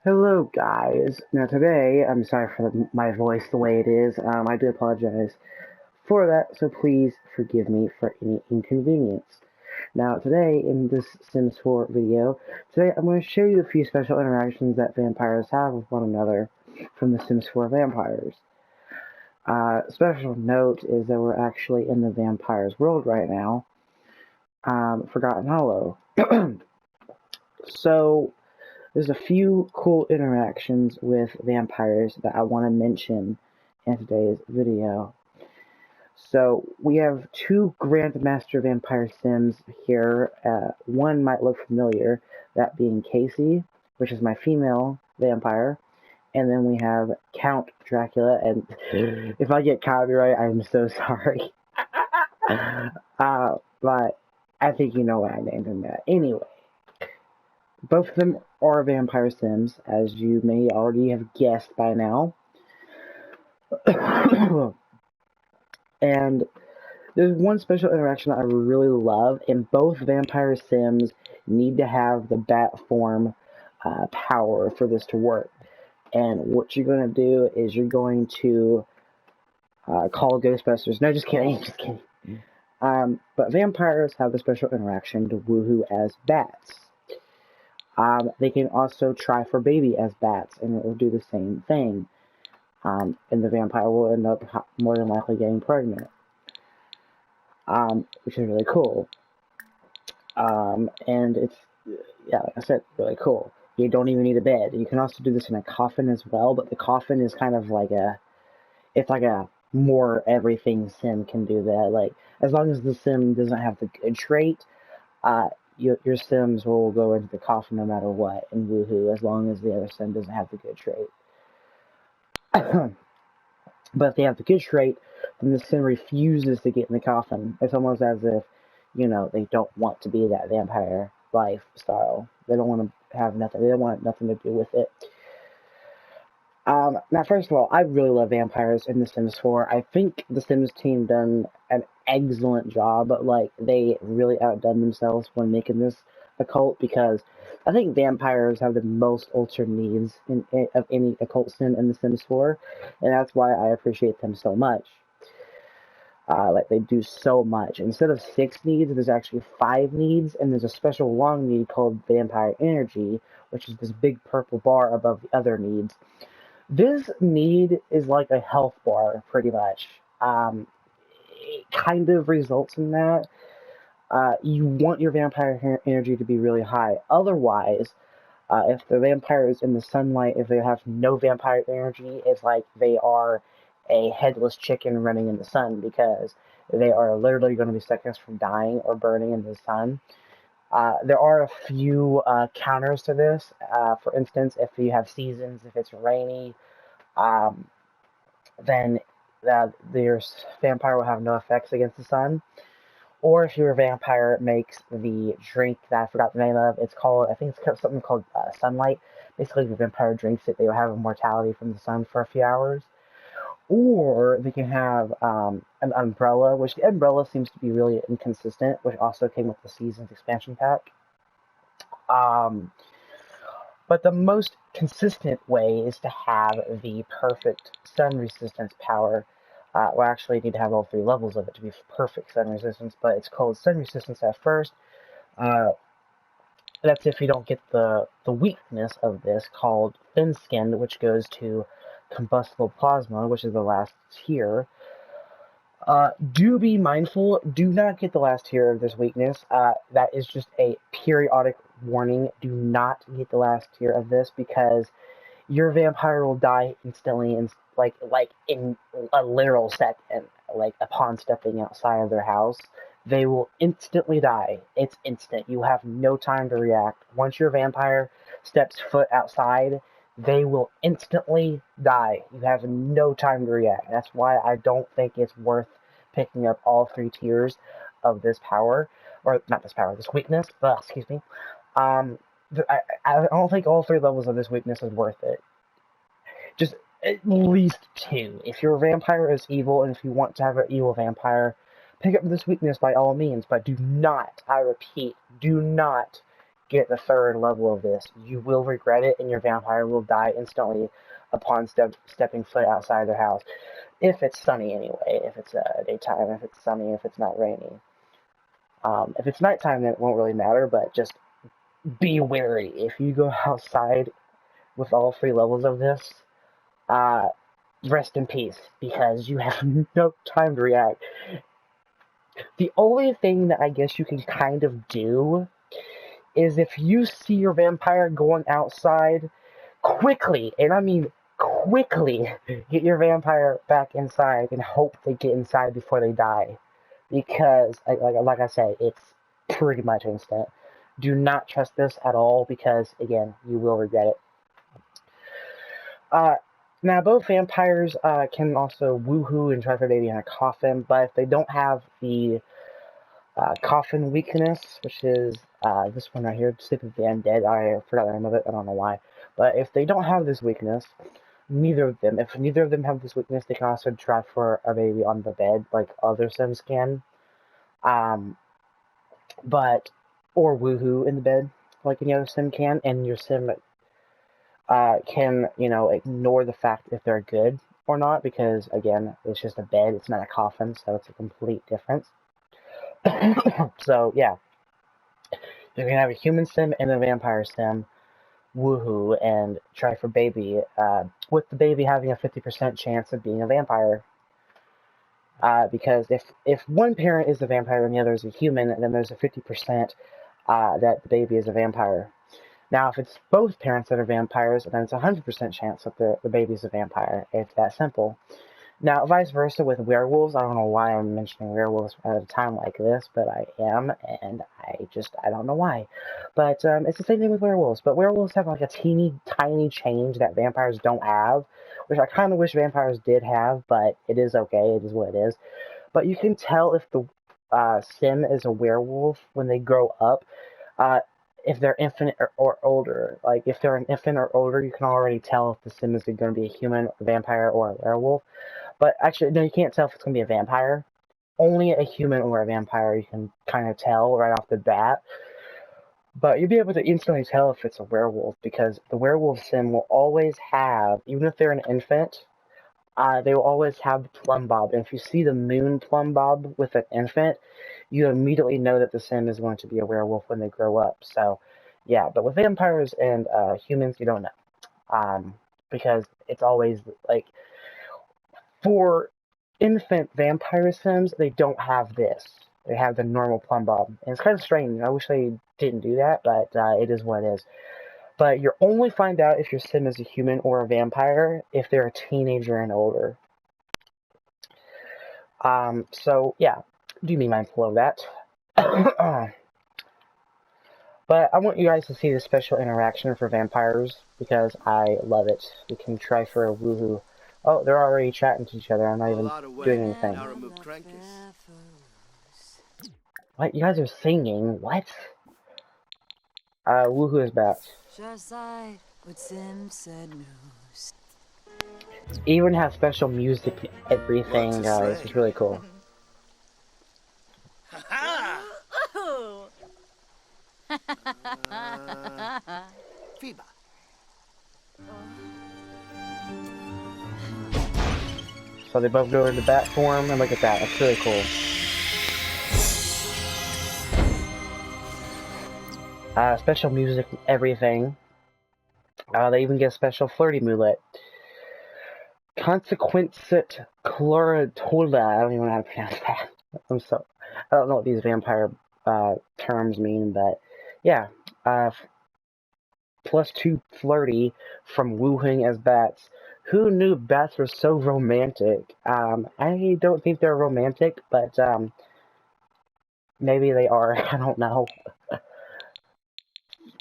Hello guys. Now today, I'm sorry for my voice the way it is. I do apologize for that, so please forgive me for any inconvenience. Now today, in this Sims 4 video, today I'm going to show you a few special interactions that vampires have with one another from the Sims 4 vampires. Special note is that we're actually in the vampires world right now, Forgotten Hollow. So, there's a few cool interactions with vampires that I want to mention in today's video. So we have two Grandmaster Vampire Sims here. One might look familiar, that being Casey, which is my female vampire. And then we have Count Dracula, and if I get copyright, I'm so sorry. But I think you know why I named him that. Anyway, both of them are vampire sims, as you may already have guessed by now. And there's one special interaction that I really love, and both vampire sims need to have the bat form power for this to work. And what you're going to do is you're going to call Ghostbusters. No, just kidding, just kidding. But vampires have the special interaction to woohoo as bats. They can also try for baby as bats, and it will do the same thing. And the vampire will end up more than likely getting pregnant, which is really cool. And it's, yeah, like I said, really cool. You don't even need a bed. You can also do this in a coffin as well, but the coffin is kind of like it's like a more everything sim can do that. Like, as long as the sim doesn't have the good trait, your sims will go into the coffin no matter what, and woohoo, as long as the other sim doesn't have the good trait. But if they have the good trait, then the sim refuses to get in the coffin. It's almost as if, they don't want to be that vampire lifestyle. They don't want to have nothing. They don't want nothing to do with it. Now, first of all, I really love vampires in The Sims 4. I think the Sims team done an excellent job. Like, they really outdone themselves when making this occult, because I think vampires have the most altered needs of any occult sim in The Sims 4, and that's why I appreciate them so much. Like, they do so much. Instead of 6 needs, there's actually 5 needs, and there's a special long need called Vampire Energy, which is this big purple bar above the other needs. This need is like a health bar, pretty much. It kind of results in that. You want your vampire energy to be really high. Otherwise, if the vampire is in the sunlight, if they have no vampire energy, it's like they are a headless chicken running in the sun, because they are literally going to be seconds from dying or burning in the sun. There are a few counters to this. For instance, if you have seasons, if it's rainy, um, then your vampire will have no effects against the sun. Or if your vampire makes the drink that I forgot the name of, I think it's something called sunlight. Basically, if your vampire drinks it, they will have immortality from the sun for a few hours. Or they can have an umbrella, which the umbrella seems to be really inconsistent, which also came with the Seasons expansion pack. But the most consistent way is to have the perfect sun resistance power. We actually need to have all 3 levels of it to be perfect sun resistance, but it's called sun resistance at first. That's if you don't get the weakness of this, called thin skinned, which goes to combustible plasma, which is the last tier. Do be mindful. Do not get the last tier of this weakness. That is just a periodic warning. Do not get the last tier of this, because your vampire will die instantly, in like in a literal second. Like, upon stepping outside of their house, they will instantly die. It's instant. You have no time to react. Once your vampire steps foot outside, they will instantly die. You have no time to react. That's why I don't think it's worth picking up all 3 tiers of this power, or not this power, this weakness. Excuse me. I don't think all 3 levels of this weakness is worth it. Just at least 2. If your vampire is evil, and if you want to have an evil vampire, pick up this weakness by all means, but do not, I repeat, do not get the third level of this, you will regret it, and your vampire will die instantly upon stepping foot outside their house. If it's sunny anyway, if it's daytime, if it's sunny, if it's not rainy. If it's nighttime, then it won't really matter, but just be wary. If you go outside with all 3 levels of this, rest in peace, because you have no time to react. The only thing that I guess you can kind of do is if you see your vampire going outside, quickly, and I mean quickly, get your vampire back inside and hope they get inside before they die. Because, like I said, it's pretty much instant. Do not trust this at all because, again, you will regret it. Now, both vampires can also woohoo and try for baby in a coffin, but if they don't have the coffin weakness, which is this one right here, Sleep of the Undead, I forgot the name of it, I don't know why, but if they don't have this weakness, if neither of them have this weakness, they can also try for a baby on the bed, like other Sims can, or woohoo in the bed, like any other Sim can, and your Sim can, ignore the fact if they're good or not, because, again, it's just a bed, it's not a coffin, so it's a complete difference. So, yeah. You can have a human Sim and a vampire Sim, woohoo, and try for baby, with the baby having a 50% chance of being a vampire. Because if one parent is a vampire and the other is a human, then there's a 50% that the baby is a vampire. Now, if it's both parents that are vampires, then it's a 100% chance that the baby's a vampire. It's that simple. Now, vice versa with werewolves. I don't know why I'm mentioning werewolves at a time like this, but I am, and I don't know why. But it's the same thing with werewolves. But werewolves have like a teeny tiny change that vampires don't have, which I kind of wish vampires did have, but it is okay. It is what it is. But you can tell if the Sim is a werewolf when they grow up. If they're infant or older. Like, if they're an infant or older, you can already tell if the Sim is going to be a human, a vampire, or a werewolf. But actually, no, you can't tell if it's going to be a vampire. Only a human or a vampire you can kind of tell right off the bat. But you'll be able to instantly tell if it's a werewolf, because the werewolf Sim will always have, even if they're an infant, they will always have the plumb bob. And if you see the moon plumb bob with an infant, you immediately know that the Sim is going to be a werewolf when they grow up. So, yeah, but with vampires and humans, you don't know. Because it's always, like, for infant vampire Sims, they don't have this. They have the normal plumb bob. And it's kind of strange. I wish they didn't do that, but it is what it is. But you'll only find out if your Sim is a human or a vampire if they're a teenager and older. So, yeah, do be mindful of that. But I want you guys to see the special interaction for vampires, because I love it. We can try for a woohoo. Oh, they're already chatting to each other. I'm not even doing anything. What? You guys are singing? What? Woohoo is back. Even have special music and everything, guys. It's really cool. So they both go into bat form, and look at that. That's really cool. Special music, everything. They even get a special flirty mulet. Consequencet chloratola. I don't even know how to pronounce that. I don't know what these vampire terms mean, but yeah. +2 flirty from wooing as bats. Who knew bats were so romantic? I don't think they're romantic, but maybe they are. I don't know.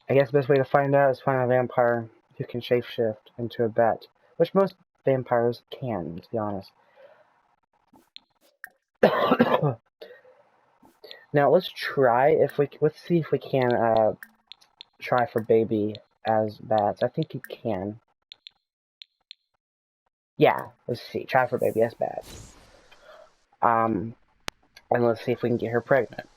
I guess the best way to find out is find a vampire who can shapeshift into a bat, which most vampires can, to be honest. Now let's see if we can try for baby as bats. I think you can. Yeah, let's see. Try for baby as bats. And let's see if we can get her pregnant.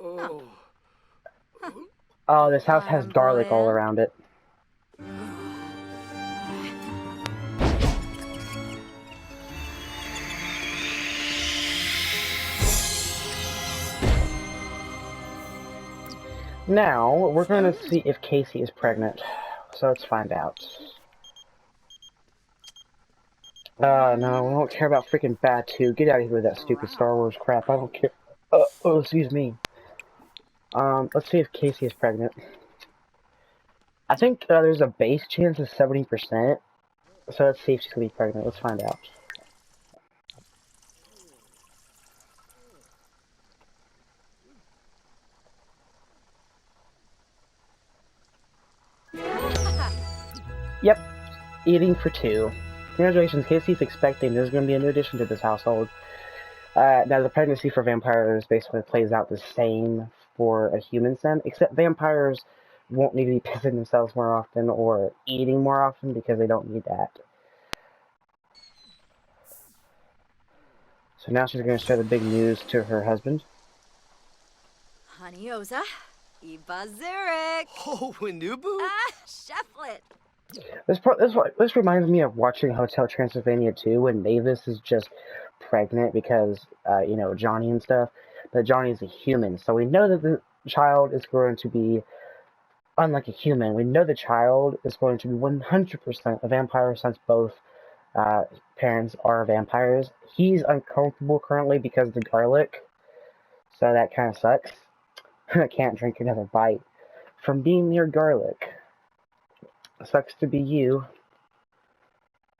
Oh, this house has garlic all around it. Now, we're going to see if Casey is pregnant. So let's find out. No, we don't care about freaking Batu. Get out of here with that stupid Star Wars crap. I don't care. Oh, excuse me. Let's see if Casey is pregnant. I think there's a base chance of 70%. So let's see if she's going to be pregnant. Let's find out. Yep, eating for 2. Congratulations, Casey's expecting. There's going to be a new addition to this household. Now, the pregnancy for vampires basically plays out the same for a human son, except vampires won't need to be pissing themselves more often or eating more often because they don't need that. So now she's going to share the big news to her husband. Honey Oza, Ibazirik. Oh, Winubu? Cheflet. This reminds me of watching Hotel Transylvania 2 when Mavis is just pregnant because, you know, Johnny and stuff. But Johnny's a human, so we know that the child is going to be unlike a human. We know the child is going to be 100% a vampire since both parents are vampires. He's uncomfortable currently because of the garlic, so that kind of sucks. I can't drink another bite from being near garlic. Sucks to be you.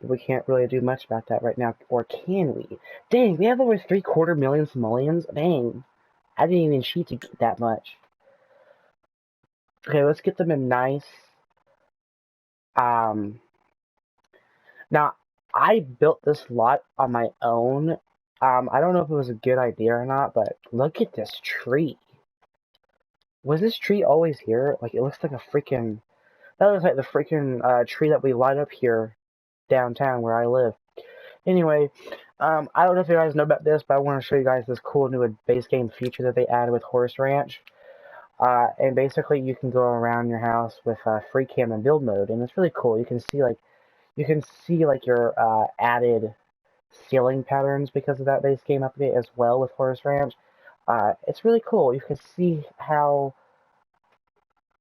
We can't really do much about that right now, or can we? Dang, we have over 750,000 simoleons. Dang, I didn't even cheat to get that much. Okay, let's get them in nice. Now, I built this lot on my own. I don't know if it was a good idea or not, but look at this tree. Was this tree always here? Like, it looks like a freaking... That looks like the freaking tree that we light up here downtown where I live. Anyway, I don't know if you guys know about this, but I want to show you guys this cool new base game feature that they added with Horse Ranch. And basically, you can go around your house with free cam and build mode, and it's really cool. You can see like your added ceiling patterns because of that base game update as well with Horse Ranch. It's really cool. You can see how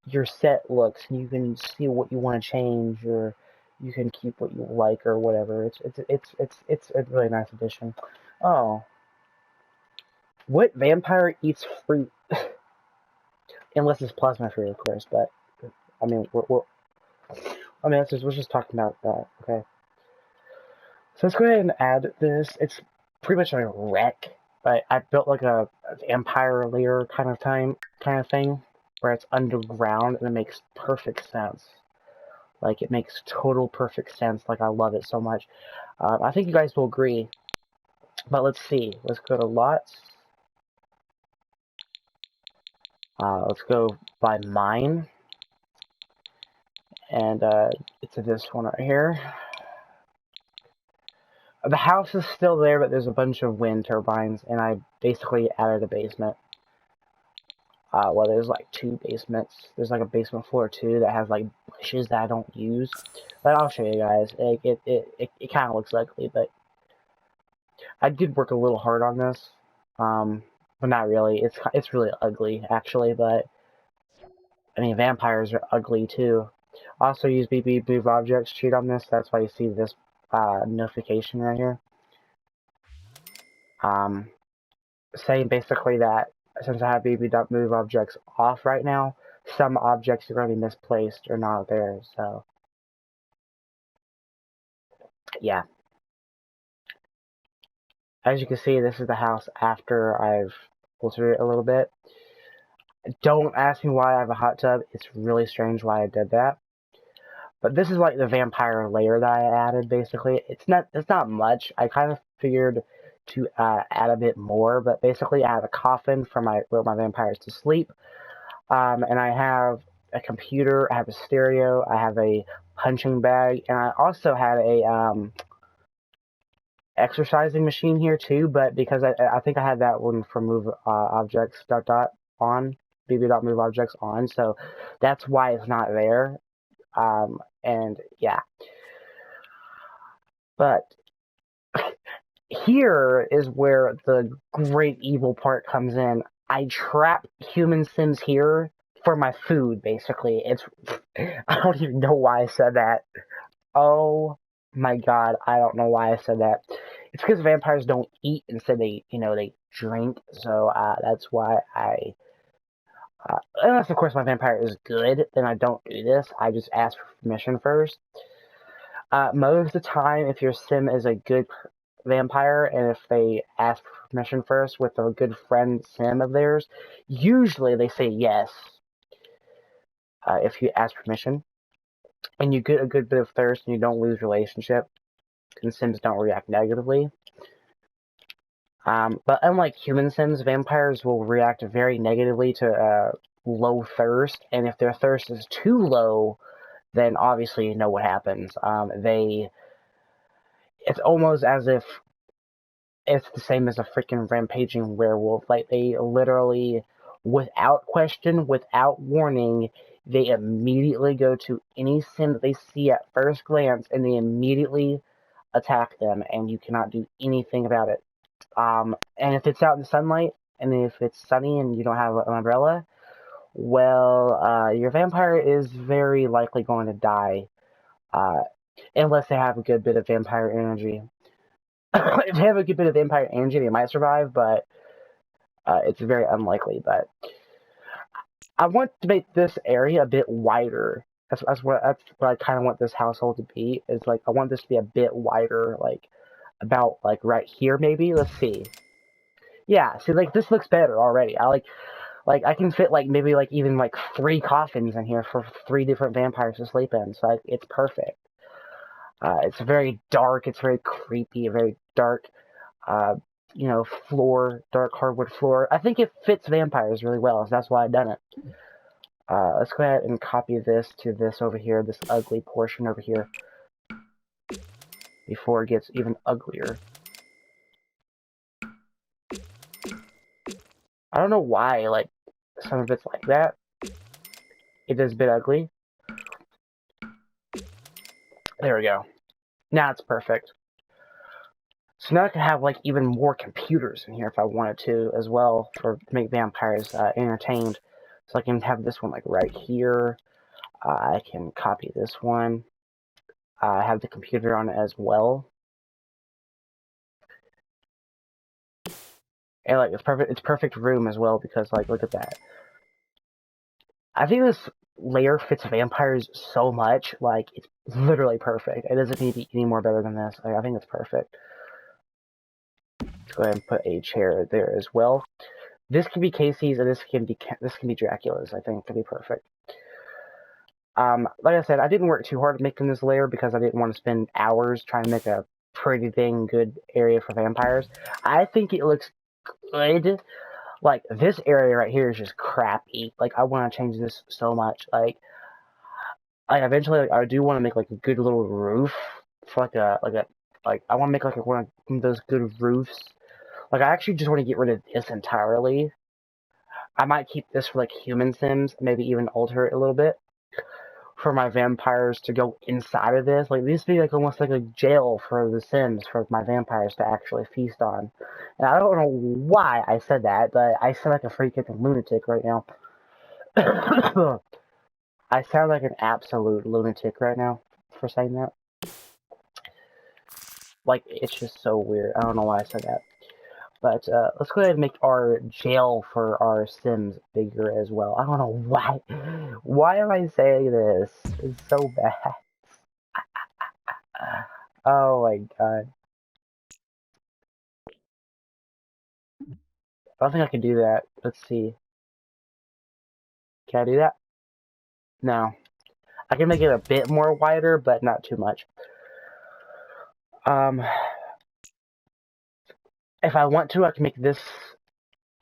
your set looks, and you can see what you want to change, or you can keep what you like, or whatever. It's a really nice addition. Oh, what vampire eats fruit? Unless it's plasma fruit, of course. But I mean, we're just talking about that. Okay. So let's go ahead and add this. It's pretty much a wreck, but I built like a vampire layer kind of thing, where it's underground, and it makes perfect sense. Like, it makes total perfect sense. Like, I love it so much. I think you guys will agree. But let's see. Let's go to lots. Let's go by mine. And it's this one right here. The house is still there, but there's a bunch of wind turbines, and I basically added a basement. Well, there's like 2 basements. There's like a basement floor too that has like bushes that I don't use. But I'll show you guys. It kind of looks ugly, but I did work a little hard on this. But not really. It's really ugly actually. But I mean, vampires are ugly too. Also use BB move objects cheat on this. That's why you see this notification right here. Saying basically that since I have BB.move objects off right now, some objects are going to be misplaced or not there, so yeah. As you can see, this is the house after I've altered it a little bit. Don't ask me why I have a hot tub. It's really strange why I did that. But this is like the vampire layer that I added, basically. It's not much. I kind of figured to add a bit more, but basically I have a coffin for where my vampires to sleep, and I have a computer, I have a stereo, I have a punching bag, and I also had a exercising machine here too, but because I think I had that one for move objects ... on, bb.move objects on, so that's why it's not there. And yeah. But here is where the great evil part comes in. I trap human Sims here for my food, basically. It's I don't even know why I said that. Oh my god, I don't know why I said that. It's because vampires don't eat, instead they drink. So that's why I unless of course my vampire is good, then I don't do this. I just ask for permission first. Most of the time, if your sim is a good vampire, and if they ask for permission first with a good friend sim of theirs, usually they say yes. If you ask permission, and you get a good bit of thirst, and you don't lose relationship, and sims don't react negatively. But unlike human sims, vampires will react very negatively to low thirst, and if their thirst is too low, then obviously you know what happens. It's almost as if it's the same as a freaking rampaging werewolf. Like, they literally, without question, without warning, they immediately go to any sim that they see at first glance, and they immediately attack them, and you cannot do anything about it. And if it's out in the sunlight, and if it's sunny and you don't have an umbrella, well, your vampire is very likely going to die, unless they have a good bit of vampire energy. If they have a good bit of vampire energy, they might survive, but it's very unlikely. But I want to make this area a bit wider. That's what I kind of want this household to be. Is like, I want this to be a bit wider, like about like right here maybe. Let's see. Yeah, see, like, this looks better already. Like I can fit like maybe like even like 3 coffins in here for 3 different vampires to sleep in. So like, it's perfect. It's very dark. It's very creepy. Very dark. Floor, dark hardwood floor. I think it fits vampires really well, so that's why I've done it. Let's go ahead and copy this to this over here, this ugly portion over here, before it gets even uglier. I don't know why, like, some of it's like that. It is a bit ugly. There we go. Now it's perfect. So now I can have, like, even more computers in here if I wanted to as well, to make vampires entertained. So I can have this one, like, right here. I can copy this one. I have the computer on it as well. And, like, it's perfect. It's perfect room as well, because, like, look at that. I think this layer fits vampires so much. Like, it's literally perfect. It doesn't need to be any more better than this. Like, I think it's perfect. Let's go ahead and put a chair there as well. This can be Casey's, and this can be Dracula's. I think could be perfect. Like I said, I didn't work too hard making this layer because I didn't want to spend hours trying to make a pretty dang good area for vampires. I think it looks good. Like, this area right here is just crappy. Like, I want to change this so much. Like eventually, like, I do want to make like a good little roof for I want to make like one of those good roofs. Like, I actually just want to get rid of this entirely. I might keep this for like human sims, maybe even alter it a little bit for my vampires to go inside of this. Like, this would be like almost like a jail for the sims, for my vampires to actually feast on. And I don't know why I said that, but I sound like a freaking lunatic right now. I sound like an absolute lunatic right now for saying that. Like, it's just so weird. I don't know why I said that. But let's go ahead and make our jail for our sims bigger as well. I don't know why. Why am I saying this? It's so bad. Oh my god. I don't think I can do that. Let's see. Can I do that? No. I can make it a bit more wider, but not too much. If I want to, I can make this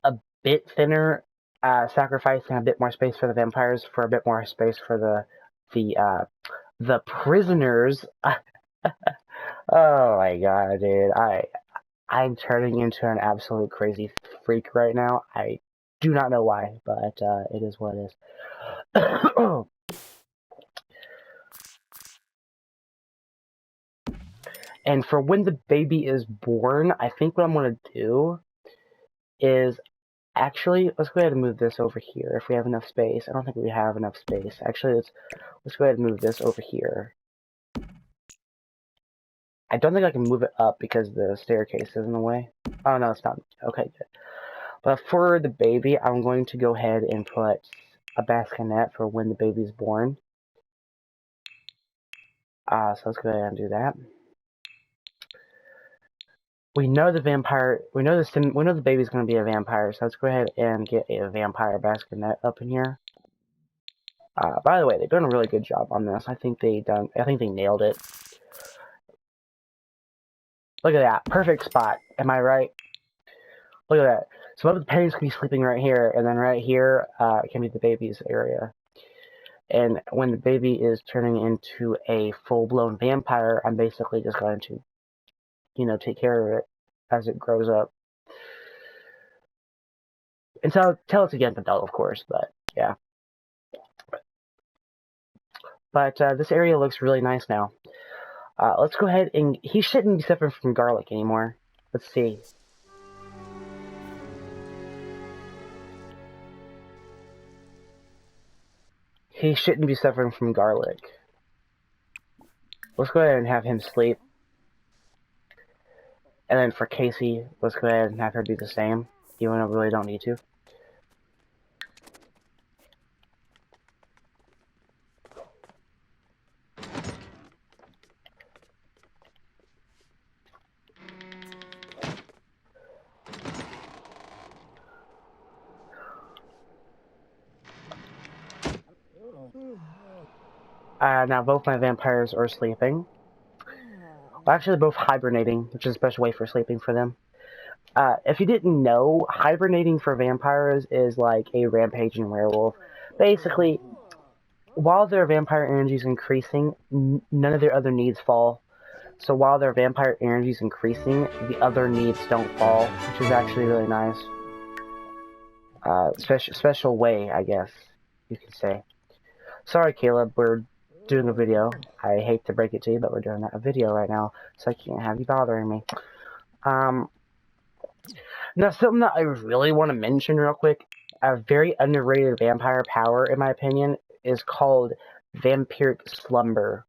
a bit thinner, sacrificing a bit more space for the vampires, for a bit more space for the prisoners. Oh my god, dude. I'm turning into an absolute crazy freak right now. do not know why, but it is what it is. And for when the baby is born, I think what I'm going to do is actually, let's go ahead and move this over here if we have enough space. I don't think we have enough space. Actually, let's go ahead and move this over here. I don't think I can move it up because the staircase is in the way. Oh, no, it's not. Okay, good. But for the baby, I'm going to go ahead and put a bassinet for when the baby's born. So let's go ahead and do that. We know the vampire. We know the baby's going to be a vampire. So let's go ahead and get a vampire bassinet up in here. By the way, they've done a really good job on this. I think they nailed it. Look at that, perfect spot. Am I right? Look at that. So one of the parents can be sleeping right here, and then right here can be the baby's area. And when the baby is turning into a full-blown vampire, I'm basically just going to, take care of it as it grows up. And so tell it's against adult, of course, but yeah. But this area looks really nice now. Let's go ahead and he shouldn't be suffering from garlic anymore. Let's see. He shouldn't be suffering from garlic. Let's go ahead and have him sleep. And then for Casey, let's go ahead and have her do the same, even though we really don't need to. Now both my vampires are sleeping. Well, actually, they're both hibernating, which is a special way for sleeping for them. If you didn't know, hibernating for vampires is like a rampaging werewolf. Basically, while their vampire energy is increasing, none of their other needs fall. So while their vampire energy is increasing, the other needs don't fall, which is actually really nice. Special way, I guess you could say. Sorry, Caleb, we're doing a video. I hate to break it to you, but we're doing a video right now, so I can't have you bothering me. Now, something that I really want to mention real quick, a very underrated vampire power, in my opinion, is called Vampiric Slumber.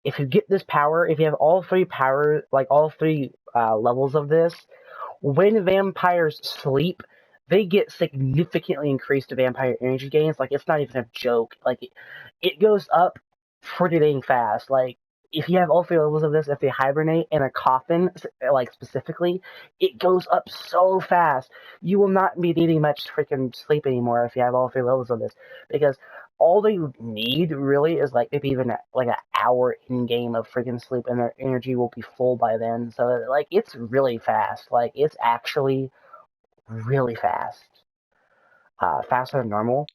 If you get this power, if you have all three powers, like all three levels of this, when vampires sleep, they get significantly increased vampire energy gains. Like, it's not even a joke. Like, it goes up pretty dang fast. Like, if you have all three levels of this, if they hibernate in a coffin, like, specifically, it goes up so fast. You will not be needing much freaking sleep anymore if you have all three levels of this. Because all they need, really, is, like, maybe even, like, an hour in-game of freaking sleep, and their energy will be full by then. So, like, it's really fast. Like, it's actually really fast. Faster than normal.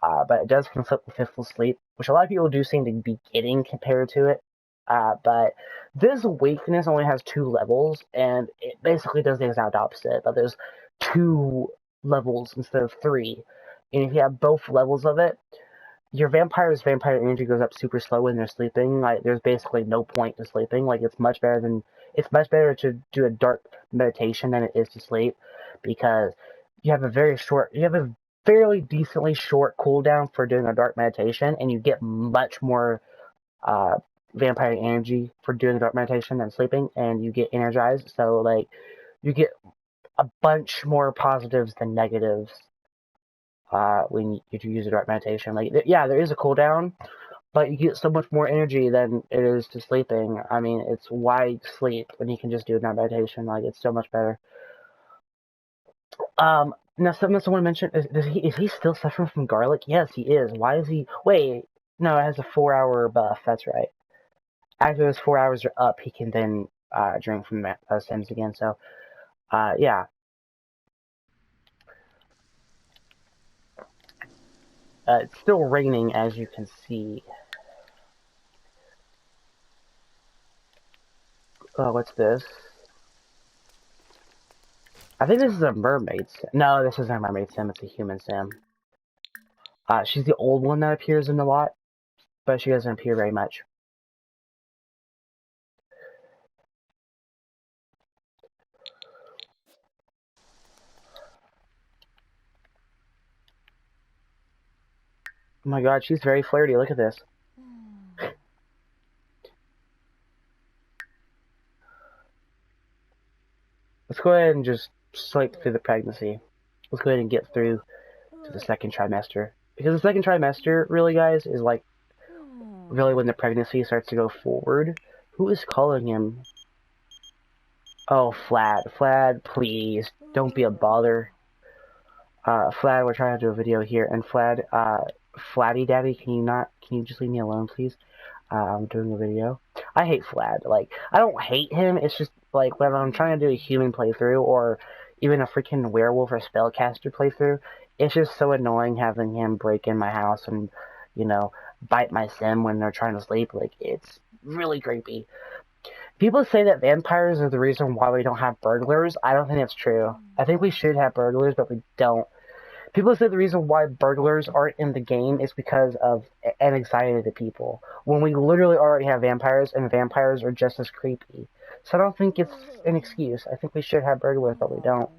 But it does conflict with fitful sleep, which a lot of people do seem to be getting compared to it. But this weakness only has 2 levels, and it basically does the exact opposite. But there's 2 levels instead of 3. And if you have both levels of it, your vampire energy goes up super slow when they're sleeping. Like, there's basically no point to sleeping. Like, it's much better to do a dark meditation than it is to sleep, because you have a fairly decently short cooldown for doing a dark meditation, and you get much more vampire energy for doing a dark meditation than sleeping, and you get energized. So, like, you get a bunch more positives than negatives when you use a dark meditation. Like, yeah, there is a cooldown, but you get so much more energy than it is to sleeping. I mean, it's why sleep when you can just do a dark meditation. Like, it's so much better. Now something else I want to mention is he still suffering from garlic? Yes, he is. Why is he? Wait, no, it has a 4-hour buff. That's right. After those 4 hours are up, he can then drink from stems again. So, yeah. It's still raining, as you can see. Oh, what's this? I think this is a mermaid sim. No, this isn't a mermaid sim. It's a human sim. She's the old one that appears in a lot, but she doesn't appear very much. Oh my god, she's very flirty. Look at this. Let's go ahead and just sleep through the pregnancy. Let's go ahead and get through to the second trimester. Because the second trimester, really, guys, is like really when the pregnancy starts to go forward. Who is calling him? Oh, Flad. Flad, please. Don't be a bother. Flad, we're trying to do a video here. And Flad, Flatty Daddy, can you just leave me alone, please? I'm doing a video. I hate Flad. Like, I don't hate him, it's just, like, when I'm trying to do a human playthrough, or even a freaking werewolf or spellcaster playthrough, it's just so annoying having him break in my house and, you know, bite my sim when they're trying to sleep. Like, it's really creepy. People say that vampires are the reason why we don't have burglars. I don't think that's true. I think we should have burglars, but we don't. People say the reason why burglars aren't in the game is because of an anxiety to people. When we literally already have vampires, and vampires are just as creepy. So I don't think it's an excuse. I think we should have burglars, but we don't.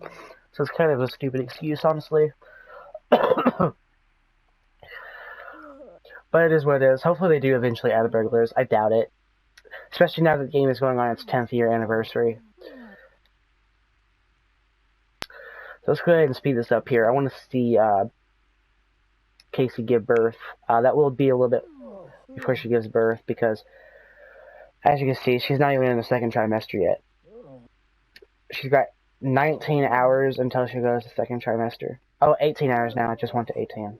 So it's kind of a stupid excuse, honestly. But it is what it is. Hopefully they do eventually add burglars. I doubt it. Especially now that the game is going on its 10th year anniversary. So let's go ahead and speed this up here. I want to see Casey give birth. That will be a little bit before she gives birth, because as you can see, she's not even in the second trimester yet. She's got 19 hours until she goes to second trimester. Oh, 18 hours now. I just went to 18.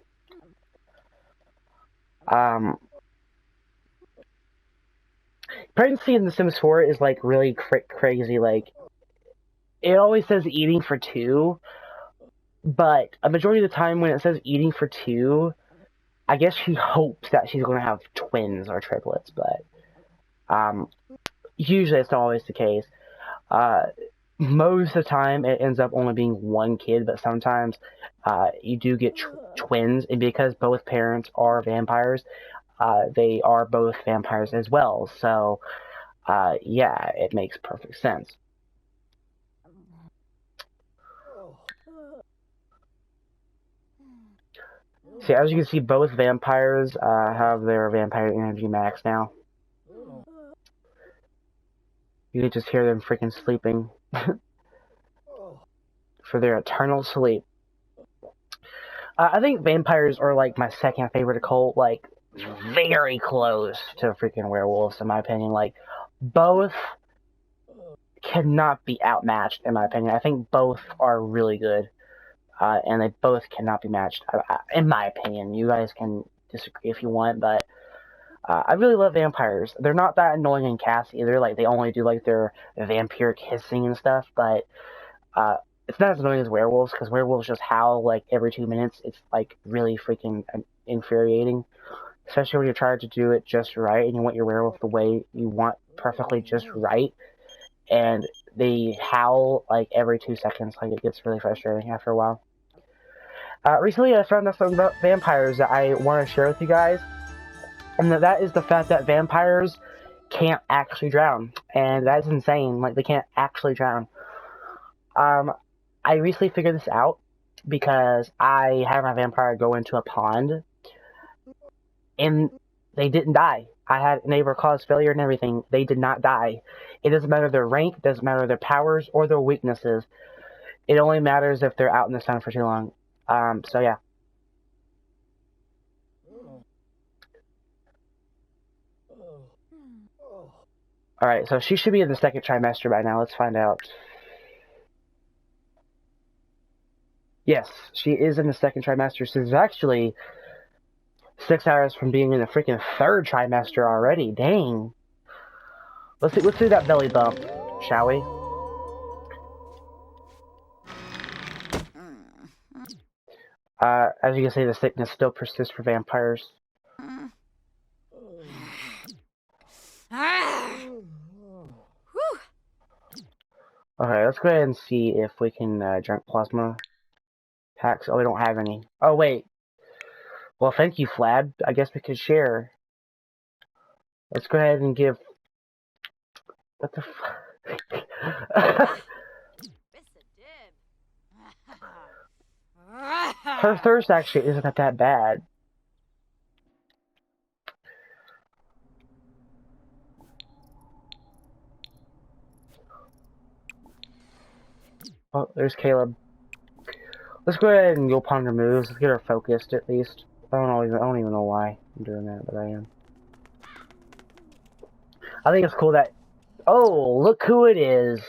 Pregnancy in The Sims 4 is like really crazy. Like, it always says eating for 2, but a majority of the time when it says eating for 2, I guess she hopes that she's going to have twins or triplets, but usually it's not always the case. Most of the time it ends up only being one kid, but sometimes you do get twins, and because both parents are vampires, they are both vampires as well. So, yeah, it makes perfect sense. See, as you can see, both vampires have their vampire energy max now. You can just hear them freaking sleeping. For their eternal sleep. I think vampires are like my second favorite occult, like very close to freaking werewolves in my opinion. Like, both cannot be outmatched in my opinion. I think both are really good, and they both cannot be matched in my opinion. You guys can disagree if you want, but I really love vampires. They're not that annoying in cast either. Like, they only do like their vampiric hissing and stuff, but it's not as annoying as werewolves, because werewolves just howl like every 2 minutes. It's like really freaking infuriating, especially when you're trying to do it just right and you want your werewolf the way you want, perfectly just right, and they howl like every 2 seconds. Like, it gets really frustrating after a while. Recently I found out something about vampires that I want to share with you guys, and that is the fact that vampires can't actually drown, and that's insane. Like, they can't actually drown. I recently figured this out because I had my vampire go into a pond, and they didn't die. I had a neighbor cause failure and everything. They did not die. It doesn't matter their rank, it doesn't matter their powers or their weaknesses. It only matters if they're out in the sun for too long. So yeah. Alright, so she should be in the second trimester by now. Let's find out. Yes, she is in the second trimester. She's actually 6 hours from being in the freaking third trimester already. Dang. Let's do that belly bump, shall we? As you can see, the sickness still persists for vampires. Okay, let's go ahead and see if we can drink plasma packs. Oh, we don't have any. Oh, wait. Well, thank you, Flad. I guess we could share. Let's go ahead and give... What the fuck? Her thirst actually isn't that bad. Oh, there's Caleb. Let's go ahead and go upon her moves. Let's get her focused at least. I don't even know why I'm doing that, but I am. I think it's cool that... Oh, look who it is.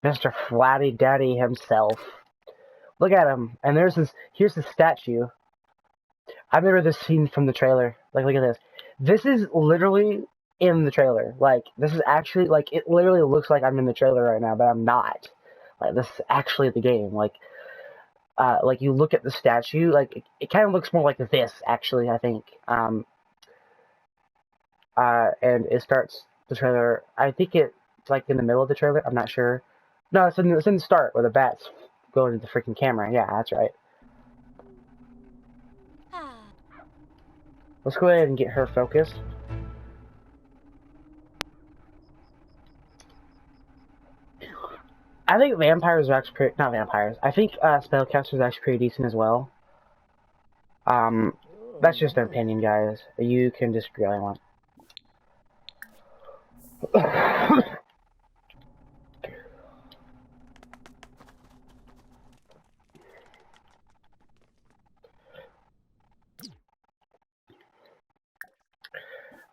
Mr. Flatty Daddy himself. Look at him. And here's his statue. I remember this scene from the trailer. Like, look at this. This is literally in the trailer. Like, this is actually, like, it literally looks like I'm in the trailer right now, but I'm not. Like, this is actually the game. Like, you look at the statue, like, it kind of looks more like this, actually, I think. And it starts the trailer. I think it's, like, in the middle of the trailer. I'm not sure. No, it's in the start where the bats go into the freaking camera. Yeah, that's right. Let's go ahead and get her focused. I think vampires are actually not vampires. I think spellcasters are actually pretty decent as well. That's just an opinion, guys. You can disagree all you want.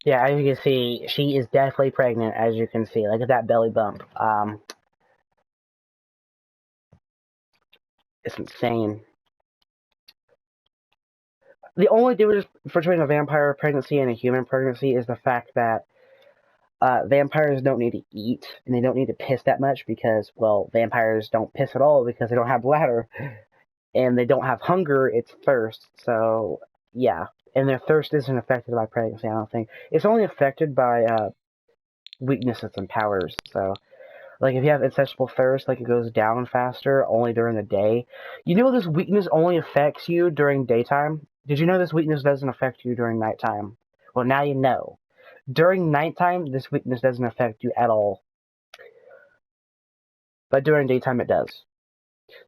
Yeah, as you can see, she is definitely pregnant, as you can see. Look at that belly bump. It's insane. The only difference between a vampire pregnancy and a human pregnancy is the fact that vampires don't need to eat, and they don't need to piss that much because, well, vampires don't piss at all because they don't have bladder. And they don't have hunger, it's thirst. So, yeah. And their thirst isn't affected by pregnancy, I don't think. It's only affected by weaknesses and powers. So, like, if you have insatiable thirst, like, it goes down faster only during the day. You know this weakness only affects you during daytime? Did you know this weakness doesn't affect you during nighttime? Well, now you know. During nighttime, this weakness doesn't affect you at all. But during daytime, it does.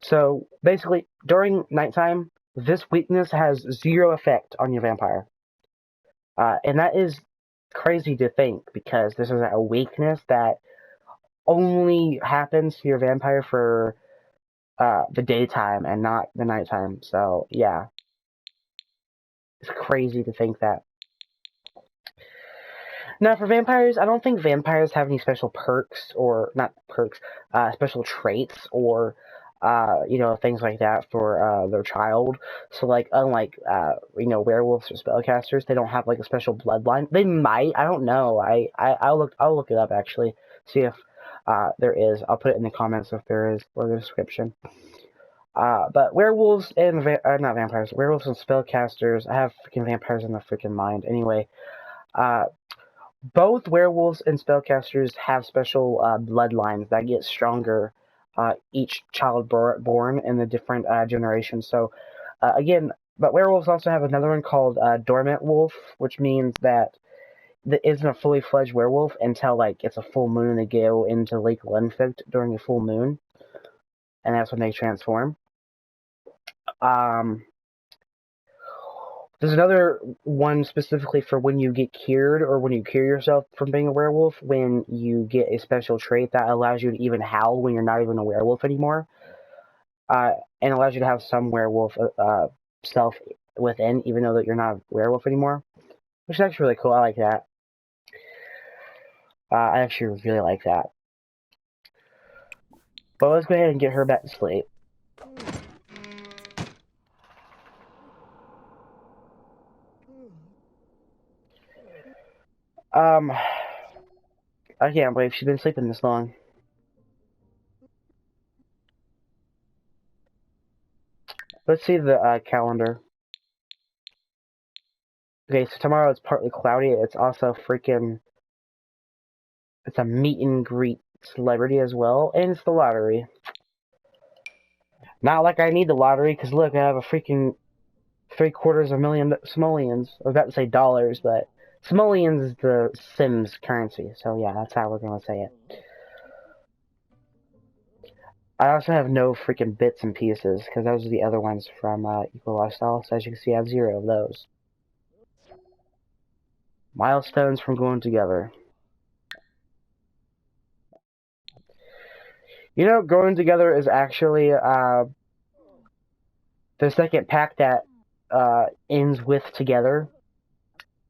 So, basically, during nighttime, this weakness has zero effect on your vampire. And that is crazy to think, because this is a weakness that only happens to your vampire for the daytime and not the nighttime. So, yeah. It's crazy to think that. Now, for vampires, I don't think vampires have any special perks, or not perks, special traits, or things like that for their child. So, like, unlike werewolves or spellcasters, they don't have like a special bloodline. They might, I don't know. I'll look it up actually, see if there is. I'll put it in the comments if there is, or the description. But werewolves and not vampires, werewolves and spellcasters. I have freaking vampires in my freaking mind. Anyway, both werewolves and spellcasters have special bloodlines that get stronger each child born in the different generations. So, again, but werewolves also have another one called dormant wolf, which means that it isn't a fully fledged werewolf until like it's a full moon and they go into lethal infect during a full moon, and that's when they transform. There's another one specifically for when you get cured or when you cure yourself from being a werewolf, when you get a special trait that allows you to even howl when you're not even a werewolf anymore, and allows you to have some werewolf self within, even though that you're not a werewolf anymore, which is actually really cool. I like that. I actually really like that. But let's go ahead and get her back to sleep. I can't believe she's been sleeping this long. Let's see the calendar. Okay, so tomorrow it's partly cloudy. It's also freaking... It's a meet and greet celebrity as well, and it's the lottery. Not like I need the lottery, because look, I have a freaking $750,000 simoleons. I was about to say dollars, but simoleons is the Sims currency, so yeah, that's how we're gonna say it. I also have no freaking bits and pieces, because those are the other ones from Equal Lifestyle, so as you can see, I have 0 of those. Milestones from going together. You know, going together is actually the second pack that ends with together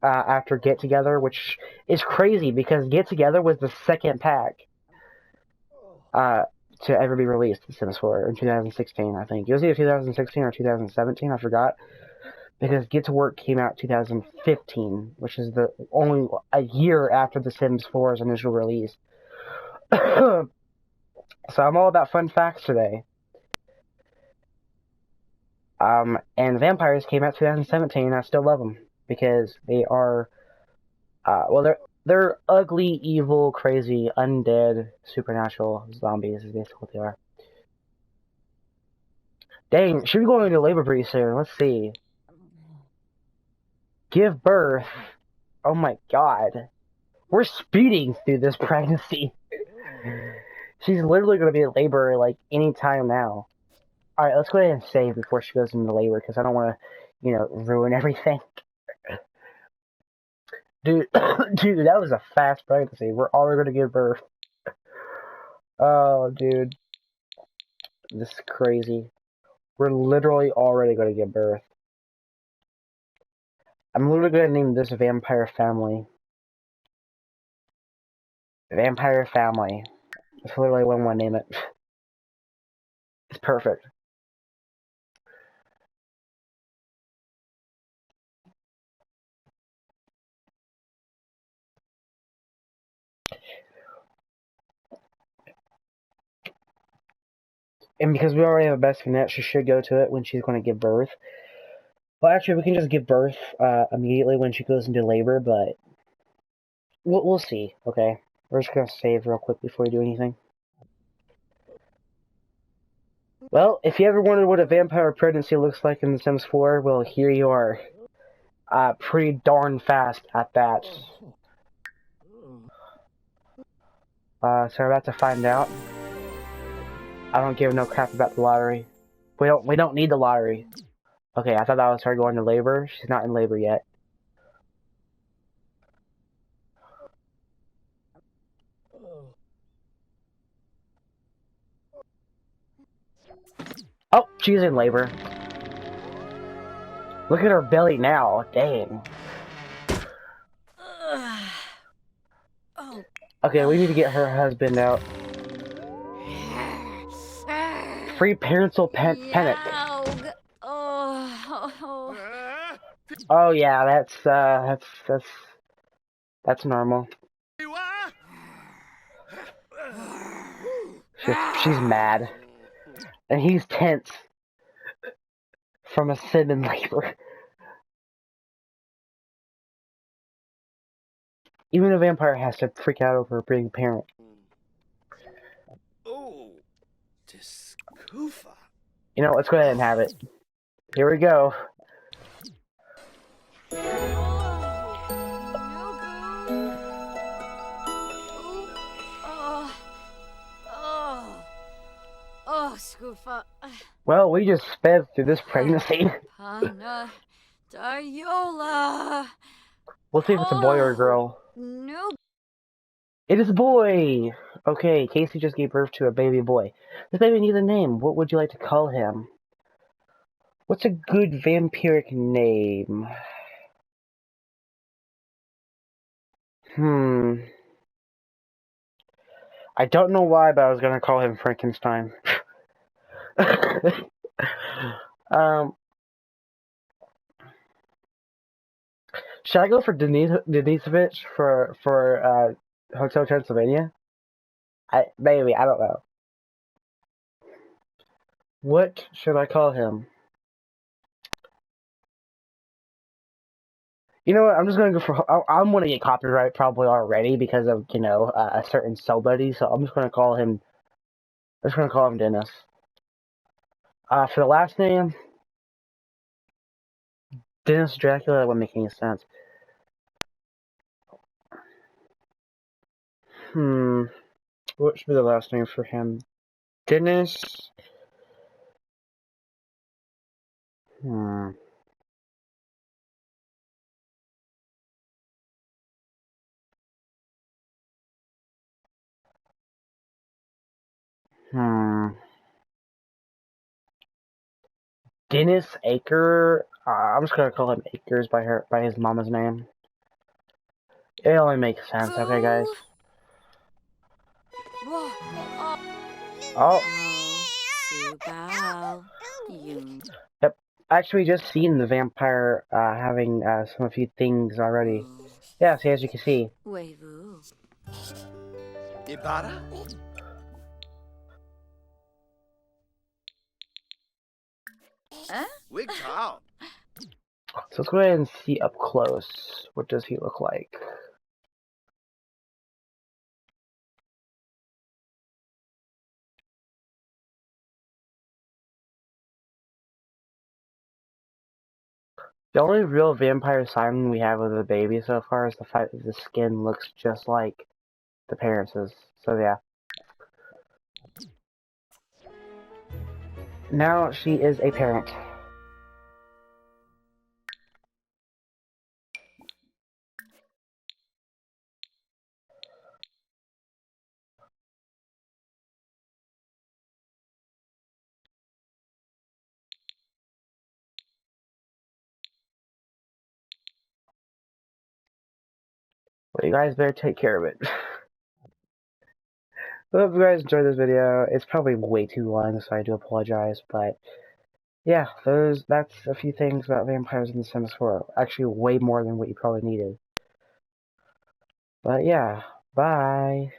after Get Together, which is crazy because Get Together was the second pack to ever be released in Sims 4 in 2016, I think. It was either 2016 or 2017, I forgot. Because Get to Work came out 2015, which is the only a year after The Sims 4's initial release. So I'm all about fun facts today. And Vampires came out 2017, and I still love them because they are, well, they're ugly, evil, crazy, undead, supernatural zombies is basically what they are. Dang, should be going into labor pretty soon. Let's see. Give birth. Oh my god. We're speeding through this pregnancy. She's literally going to be in labor, like, any time now. Alright, let's go ahead and save before she goes into labor, because I don't want to, you know, ruin everything. Dude, dude, that was a fast pregnancy. We're already going to give birth. Oh, dude. This is crazy. We're literally already going to give birth. I'm literally going to name this Vampire Family. Vampire Family. That's literally what I want to name it. It's perfect. And because we already have a best connect, she should go to it when she's going to give birth. Well, actually, we can just give birth immediately when she goes into labor, but we'll see, okay? We're just going to save real quick before we do anything. Well, if you ever wondered what a vampire pregnancy looks like in The Sims 4, well, here you are. Pretty darn fast at that. So we're about to find out. I don't give no crap about the lottery. We don't need the lottery. Okay, I thought that was her going to labor. She's not in labor yet. Oh, she's in labor. Look at her belly now. Dang. Okay, we need to get her husband out. Free parental panic. Oh yeah, that's normal. She's mad, and he's tense from a sim in labor. Even a vampire has to freak out over being a parent. Oh, Tiskufa. You know, let's go ahead and have it. Here we go. Scoofa. Well, we just sped through this pregnancy. Pana Dariola. We'll see if it's a boy or a girl. No. It is a boy! Okay, Casey just gave birth to a baby boy. This baby needs a name. What would you like to call him? What's a good vampiric name? I don't know why, but I was gonna call him Frankenstein. Should I go for Denisovich for Hotel Transylvania? Maybe, I don't know. What should I call him? You know what? I'm just gonna go for. I'm gonna get copyright probably already because of a certain somebody. So I'm just gonna call him. I'm just gonna call him Dennis. For the last name, Dennis Dracula. That wouldn't make any sense. What should be the last name for him? Dennis. Hmm. Hmm. Dennis Aker. I'm just gonna call him Akers by his mama's name. It only makes sense. Okay, guys. Whoa. Oh. Oh. Subal. You. Yep. Actually, just seen the vampire having a few things already. Yeah. See, as you can see. Wevu. Ibarra? Wig Tao. So let's go ahead and see up close. What does he look like? The only real vampire sign we have of the baby so far is the fact that the skin looks just like the parents'. So yeah. Now she is a parent. Well, you guys better take care of it. I hope you guys enjoyed this video. It's probably way too long, so I do apologize, but yeah, that's a few things about vampires in The Sims 4. Actually, way more than what you probably needed. But yeah, bye.